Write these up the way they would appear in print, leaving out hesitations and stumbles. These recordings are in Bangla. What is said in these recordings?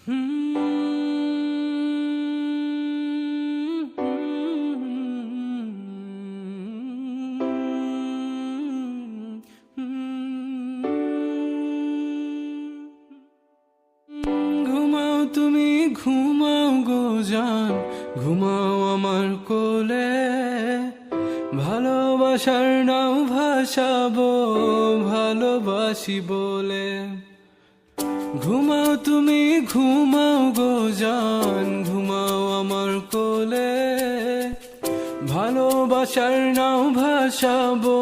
ঘুমাও তুমি ঘুমাও গো জান, ঘুমাও আমার কোলে, ভালোবাসার নাও ভাসাবো ভালোবাসি বলে। ঘুমাও তুমি ঘুমাও গো জান, ঘুমাও আমার কোলে, ভালোবাসার নাও ভাসাবো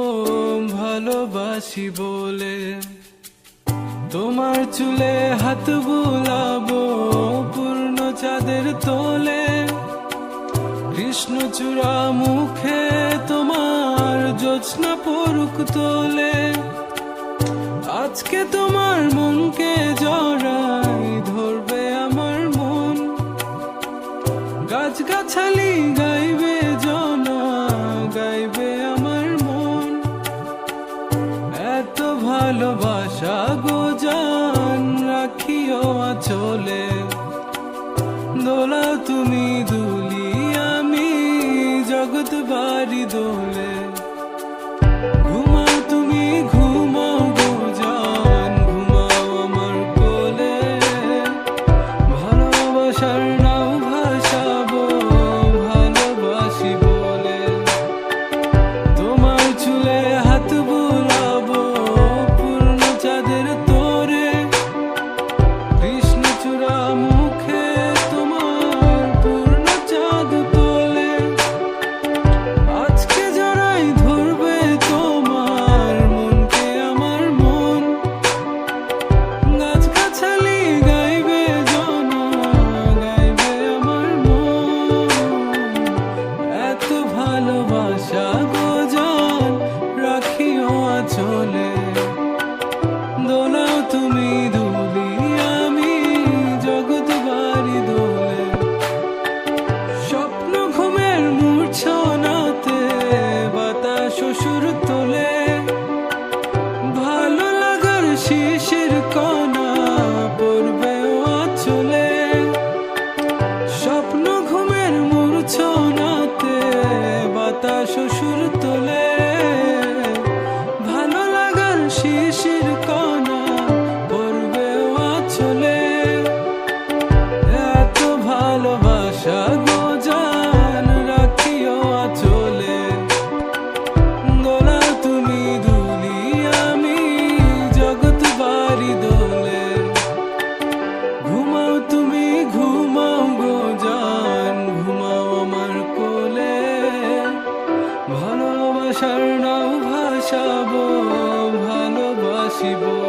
ভালোবাসি বলে। তোমার চুলে হাত বুলাবো পূর্ণ চাঁদের তোলে, কৃষ্ণচূড়া মুখে তোমার জ্যোৎস্না পড়ুক তোলে। আজকে তোমার মনকে জড়াই ধরবে আমার মন, গাছগাছালি গাইবে জনা গাইবে আমার মন। এত ভালোবাসা গো জান রাখিও আঁচলে, দোলাও তুমি দুলি আমি জগৎ বাড়ি দোলে। ঘুমাও তুমি ঘুমাও গো জান, ঘুমাও আমার কোলে, ভালোবাসার নাও ভাসাবো ভালোবাসি বলে। তোমার চুলে হাত বুলাবো পূর্ণ চাঁদের তোরে, কৃষ্ণচূড়া মুখে তোমার পূর্ণ চাঁদ তোলে। আজকে জড়াই ধরবে তোমার মনকে আমার মন, গাছগাছালি গাইবে জনা গাইবে আমার মন। এত ভালোবাসা গো জান রাখিও আঁচলে, দোলাও তুমি দুলি আমি জগৎ বাড়ি দোলে। স্বপ্ন ঘুমের মূর্ছনাতে বাতাস সুর তোলে, ভালো লাগার শিশির কণা পড়বে আঁচলে। স্বপ্ন ঘুমের মূর্ছনাতে বাতাস সুর তোলে, ভালো লাগার শিশির কণা পড়বে আঁচলে। এত ভালোবাসা গো জান রাখিও আঁচলে, দোলাও তুমি দুলি আমি জগৎ বাড়ি দোলে। ঘুমাও তুমি ঘুমাও গো জান, ঘুমাও আমার কোলে, ভালোবাসার নাও ভাসাবো ভালোবাসি বলে।